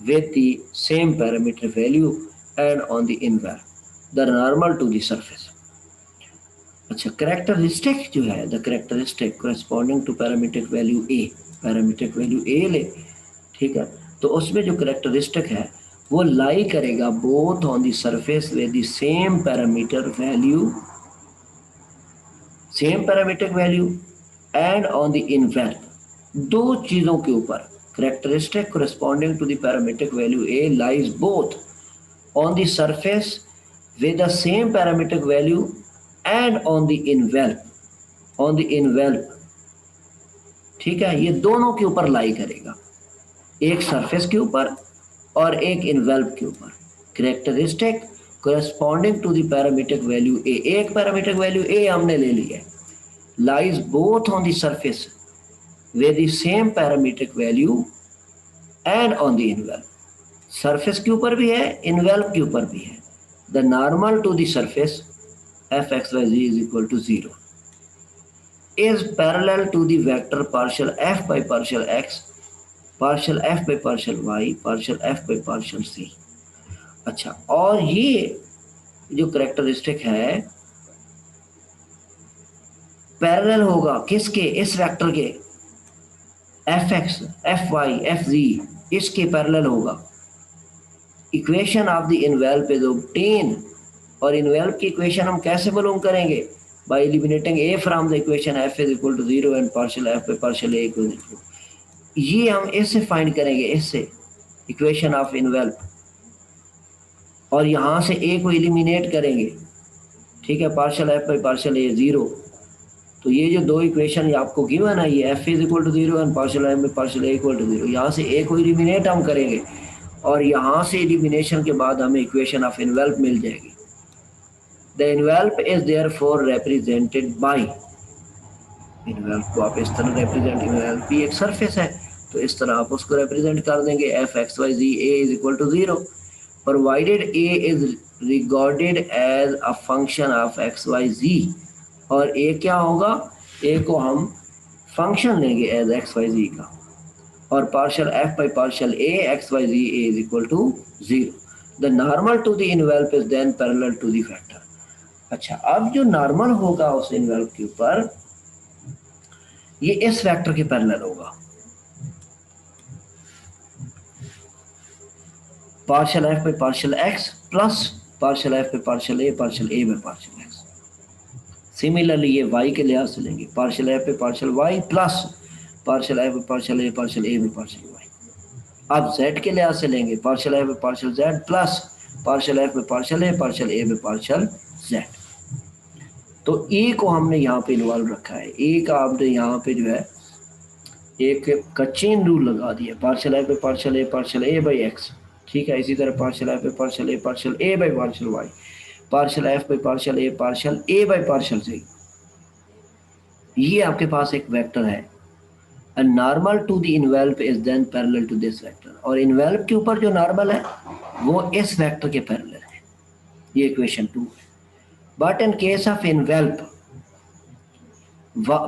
with the same parameter value and on the inverse, the normal to the surface। अच्छा, करेक्टरिस्टिक जो है, the characteristic corresponding to parametric value A, parametric value A ले, ठीक है, तो उसमें जो characteristic है वो लाई करेगा both on the surface with the same parameter value, same parametric value and on the envelope, दो चीजों के ऊपर। Characteristic corresponding to the parametric value A lies both on the surface with the same parametric value and on the envelope, ठीक है, ये दोनों के ऊपर लाई करेगा, एक सरफेस के ऊपर और एक इनवेल्प के ऊपर। Characteristic corresponding to the parametric value A, एक पैरामीट्रिक वैल्यू ए हमने ले ली है, lies both on the surface with the same parametric value and on the envelope, सरफेस के ऊपर भी है, इनवेल्प के ऊपर भी है। The normal to the surface F x Y ji is equal to 0 is parallel to the vector partial F by partial X, partial F by partial Y, partial F by partial C. अच्छा, और ये जो characteristic है parallel होगा किसके, इस vector के, F x, F Y, F Z, इसके पैरेलल होगा। Equation of the envelope is obtain, और इनवेल्प की इक्वेशन हम कैसे मालूम करेंगे, by eliminating A from the equation F is equal to 0 and partial F by partial A equal to, ये हम इससे फाइंड करेंगे, इससे इक्वेशन ऑफ इनवेल्प, और यहाँ से ए को एलिमिनेट करेंगे, ठीक है, partial F by partial A 0, तो ये जो दो इक्वेशन आपको गिवन है, ये f is equal to 0 and partial F by partial A equal to 0, यहाँ से ए को एलिमिनेट हम करेंगे और यहाँ से एलिमिनेशन के बाद हमें इक्वेशन ऑफ इनवेल्प मिल जाएगी। The envelope is therefore represented by, envelope को आप इस तरह रिप्रेजेंट, इनवेल्प भी एक सरफेस है तो इस तरह आप उसको रिप्रेजेंट कर देंगे, F x Y ji A is equal to 0 provided A is regarded as a function of X Y Z, और ए क्या होगा, ए को हम फंक्शन लेंगे एज एक्स वाई जी का, और partial F by partial A X Y ji A is equal to 0, the normal to the envelope is then parallel to the vector. अच्छा, अब जो नॉर्मल होगा उस इनवेल्प के ऊपर, ये इस वेक्टर के पैरेलल होगा, partial F by partial x plus partial F by partial A by partial x. Similarly ये वाई के लिहाज से लेंगे, partial F by partial y plus partial F by partial A by partial y. अब z के लिहाज से लेंगे, partial F by partial z plus partial F by partial A by partial z. तो ए को हमने यहाँ पे इन्वॉल्व रखा है, ए का आपने यहाँ पे जो है एक का चेन रूल लगा दिया, partial F by partial A by X, ठीक है, इसी तरह partial F by partial A by partial Y, partial F by partial A by partial C. ये आपके पास एक वेक्टर है, a normal to the envelope is then parallel to this vector, और envelope के ऊपर जो नॉर्मल है वो इस वेक्टर के पैरेलल है, ये इक्वेशन 2 है। But in case of envelope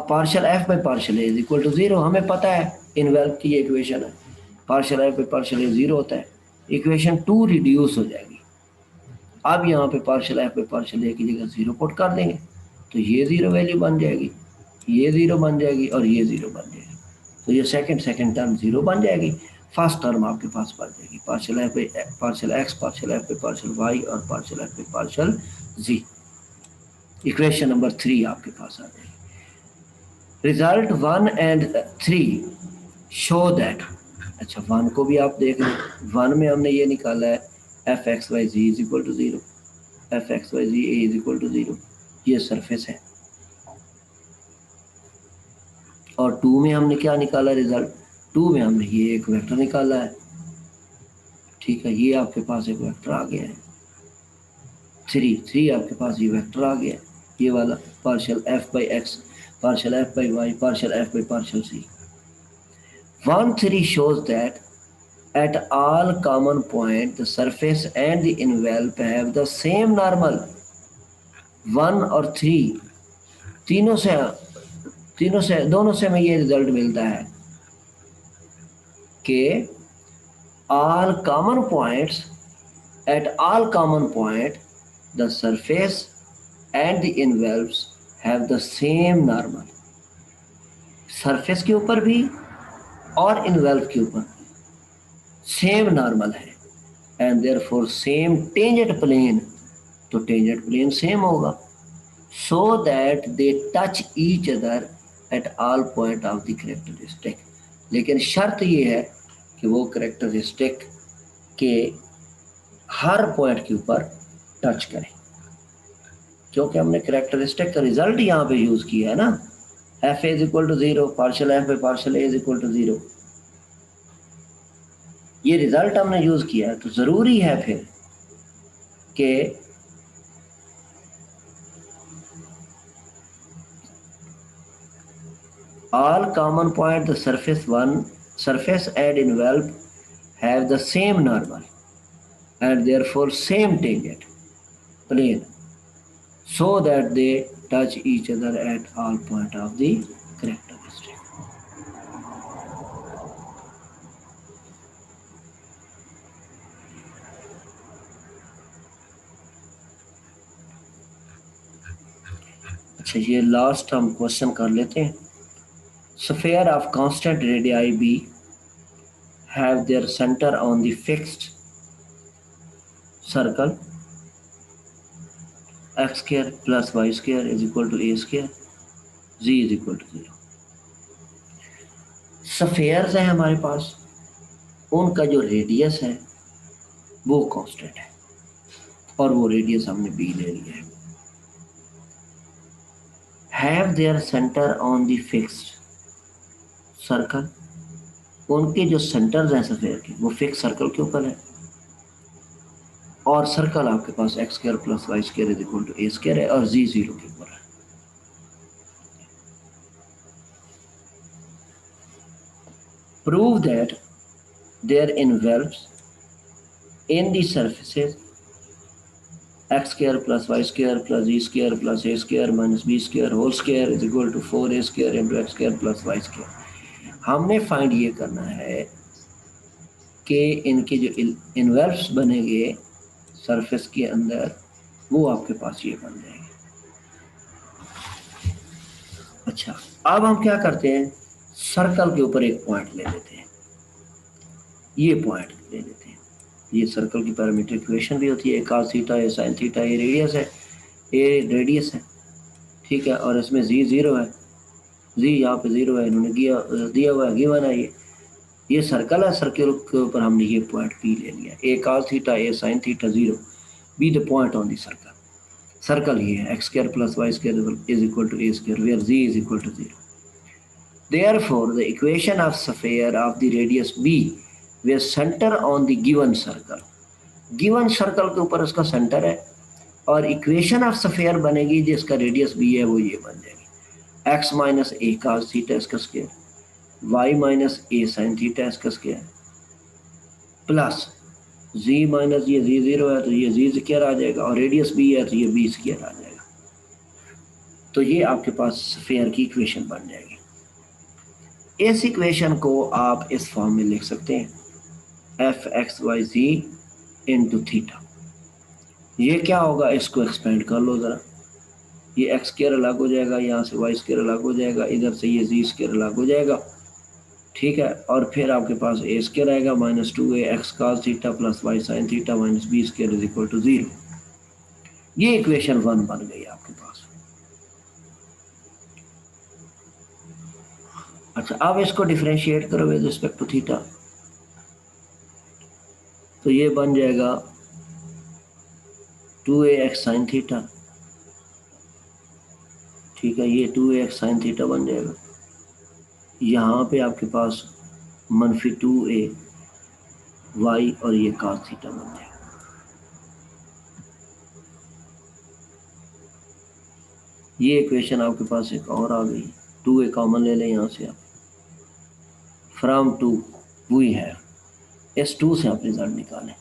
partial F by partial A is equal to 0, हमें पता है इनवेल्प की ये इक्वेशन है, partial F by partial A 0 होता है, इक्वेशन 2 रिड्यूस हो जाएगी। अब यहाँ पे पार्शियल एफ बाई पार्शियल ए की जगह 0 पुट कर देंगे तो ये 0 वैल्यू बन जाएगी, ये 0 बन जाएगी और ये 0 बन जाएगी, तो ये सेकंड टर्म 0 बन जाएगी, फर्स्ट टर्म आपके पास बन जाएगी partial F by partial X, partial F by partial Y और partial F by partial Z. Equation number 3 आपके पास आ जाएगी। रिजल्ट 1 एंड 3 शो दैट, अच्छा 1 को भी आप देख लें, 1 में हमने ये निकाला है f x Y ji is equal to 0, f x Y ji A is equal to 0, ये सरफेस है। और 2 में हमने क्या निकाला रिजल्ट, 2 में हमने ये एक वेक्टर निकाला है, ठीक है, ये आपके पास एक वेक्टर आ गया है, 3 आपके पास ये वेक्टर आ गया है, ये वाला partial F by x, partial F by y, partial F by partial c. 1, 3 shows that at all common point the surface and the envelope have the same normal। 1 और 3 दोनों से हमें ये रिजल्ट मिलता है कि all common points, at all common point the surface and the envelopes have the same normal, surface के ऊपर भी और इनवेल्व के ऊपर सेम नॉर्मल है, and therefore same tangent plane, तो टेंजेंट प्लेन सेम होगा, so that they touch each other at all point of the characteristic. लेकिन शर्त ये है कि वो कैरेक्टरिस्टिक के हर पॉइंट के ऊपर टच करें, क्योंकि हमने कैरेक्टरिस्टिक का रिजल्ट यहाँ पे यूज किया है ना, f is equal to 0, partial F by partial A is equal to 0, ये रिजल्ट हमने यूज किया है, तो जरूरी है फिर कि all common point the surface and envelope have the same normal and therefore same tangent plane, so that they touch each other at all point of the characteristic. अच्छा, ये लास्ट हम क्वेश्चन कर लेते हैं। Sphere of constant radii b have their center on the fixed circle x square plus y square is equal to a square, z is equal to 0। Spheres हैं हमारे पास, उनका जो रेडियस है वो कांस्टेंट है, और वो रेडियस हमने b ले लिया है। Have their centre on the fixed circle, उनके जो सेंटर्स हैं स्फेयर के वो फिक्स सर्कल के ऊपर है, और सर्कल आपके पास x square plus Y square is equal to a square है, और जी 0 के ऊपर है। Prove that there involves in the surfaces x square plus Y square plus ji square plus a square minus B square whole square is equal to 4a square into x square plus Y square. हमने find ये करना है कि इनके जो इनवेल्व्स बनेंगे surface के अंदर वो आपके पास ये बन जाएंगे। अच्छा, अब हम क्या करते हैं, सर्कल के ऊपर एक पॉइंट ले लेते हैं, ये पॉइंट ले लेते हैं। ये सर्कल की पैरामीट्रिक इक्वेशन भी होती है, cos थीटा है, sin थीटा, ये रेडियस है, ए रेडियस है, ठीक है, और इसमें जी 0 है, जी यहाँ पे 0 है, इन्होंने दिया हुआ है, गिवन है, ये सर्कल है, सर्कल के ऊपर हमने ये पॉइंट पी ले लिया, a cos theta, a sin theta 0, b the point on the circle. Circle ये है x square plus Y square is equal to a square where z is equal to 0। Therefore, the equation of sphere of the radius b where center on the given circle के ऊपर उसका centre है, और equation of sphere बनेगी जिसका radius b है, वो ये बन जाएगी x माइनस ए cos थीटा इसका स्क्वायर, y माइनस ए sin थीटा इसका स्क्वायर, प्लस z माइनस ये z 0 है तो ये z स्क्वायर आ जाएगा, और रेडियस b है तो ये b स्क्वायर आ जाएगा। तो ये आपके पास स्फीयर की इक्वेशन बन जाएगी। इस इक्वेशन को आप इस फॉर्म में लिख सकते हैं, एफ एक्स वाई जी इंटू थीटा। ये क्या होगा, इसको एक्सपेंड कर लो ज़रा, ये एक्स स्क्वायर अलग हो जाएगा, यहाँ से वाई स्क्वायर अलग हो जाएगा, इधर से ये जी स्क्वायर अलग हो जाएगा, ठीक है, और फिर आपके पास ए स्क्वायर आएगा minus 2a x cos theta plus y sine theta minus B square is equal to 0। ये इक्वेशन 1 बन गई आपके पास। अच्छा, अब इसको डिफरेंशिएट करो विद रिस्पेक्ट टू थीटा, तो ये बन जाएगा 2a एक्स साइन थीटा, ठीक है, ये 2a एक्स साइन थीटा बन जाएगा, यहाँ पे आपके पास मनफी 2a वाई और ये cos थीटा बन जाएगा। ये इक्वेशन आपके पास एक और आ गई, 2a कॉमन ले लें यहाँ से आप, फ्रॉम 2 वी हैव, इस 2 से आप रिजल्ट निकालें,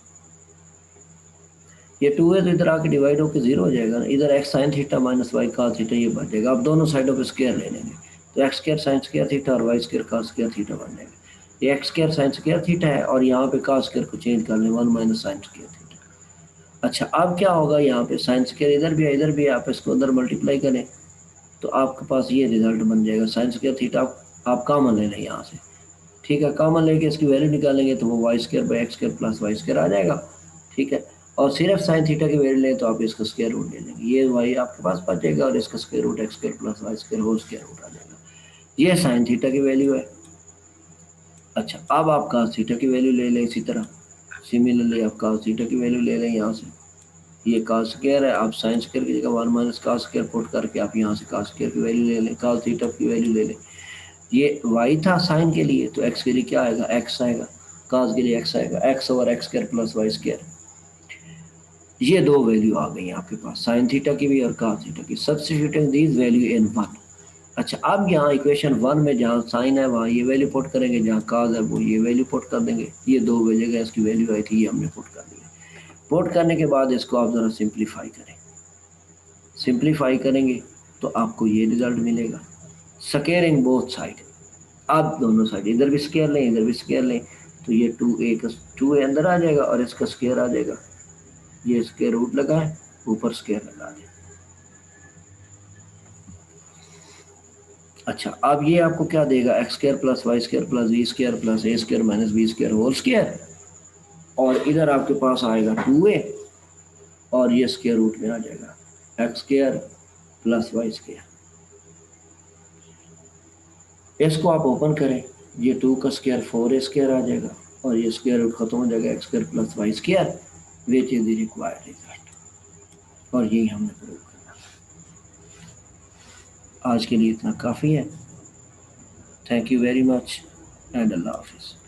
ये 2 है तो इधर आके डिवाइड होकर 0 हो जाएगा ना, इधर x sine theta minus y cos theta ये बन जाएगा। अब दोनों साइडों पे स्क्वायर ले लेंगे, तो x square sine square theta और Y square cos square theta बन जाएगा। ये x square sine square theta है, और यहाँ पे cos स्क्वायर को चेंज कर लें 1 माइनस साइन स्क्वायर थीटा। अच्छा, अब क्या होगा, यहाँ पे साइन स्क्वायर इधर भी है इधर भी है, आप इसको अंदर मल्टीप्लाई करें, तो आपके पास ये रिजल्ट बन जाएगा। साइन स्क्वायर थीटा आप कॉमन ले लें यहाँ से, ठीक है। कॉमन लेके इसकी वैल्यू निकालेंगे तो वो y square by x square plus Y square आ जाएगा, ठीक है। और सिर्फ साइन थीटा की वैल्यू लें तो आप इसका स्क्वायर रूट ले लेंगे, ये वाई आपके पास बच जाएगा और इसका square root x square plus Y square whole square root आ जाएगा। ये साइन थीटा की वैल्यू है। अच्छा, अब आप cos थीटा की वैल्यू ले लें इसी तरह। सिमिलरली आप cos थीटा की वैल्यू ले लें यहाँ से, ये cos स्क्वायर है, आप साइन स्क्वायर की जगह 1 माइनस cos स्क्वायर पुट करके आप यहाँ से cos स्क्वायर की वैल्यू ले लें, cos थीटा की वैल्यू ले लें। ये y था साइन के लिए, तो x के लिए क्या आएगा, x आएगा। cos के लिए x आएगा, x over x square plus Y square. ये दो वैल्यू आ गई आपके पास, साइन थीटा की भी और cos थीटा की। Substituting these value in 1। अच्छा, अब यहाँ इक्वेशन 1 में जहाँ साइन है वहाँ ये वैल्यू पुट करेंगे, जहाँ cos है वो ये वैल्यू पुट कर देंगे। ये दो जगह इसकी वैल्यू आई थी, ये हमने पुट कर दी है। पुट करने के बाद इसको आप ज़रा सिंप्लीफाई करें, सिंप्लीफाई करेंगे तो आपको ये रिजल्ट मिलेगा। स्क्वायरिंग बोथ साइड, आप दोनों साइड इधर भी स्क्वायर लें इधर भी स्क्वायर लें, तो ये 2a का 2a अंदर आ जाएगा और इसका स्क्वायर आ जाएगा। ये स्क्वायर रूट लगा है, ऊपर स्क्वायर लगा दें। अच्छा, अब ये आपको क्या देगा, x square plus Y square plus b square plus a square minus B square whole square. और इधर आपके पास आएगा 2a और ये स्क्वायर रूट में आ जाएगा x square plus Y square. इसको आप ओपन करें, ये 2 का स्क्वायर 4a स्क्वायर आ जाएगा और ये स्क्वायर रूट खत्म हो जाएगा, x square plus Y square which is the required result. और यही हमने प्रूव करना। आज के लिए इतना काफ़ी है। Thank you very much and Allah हाफिज़।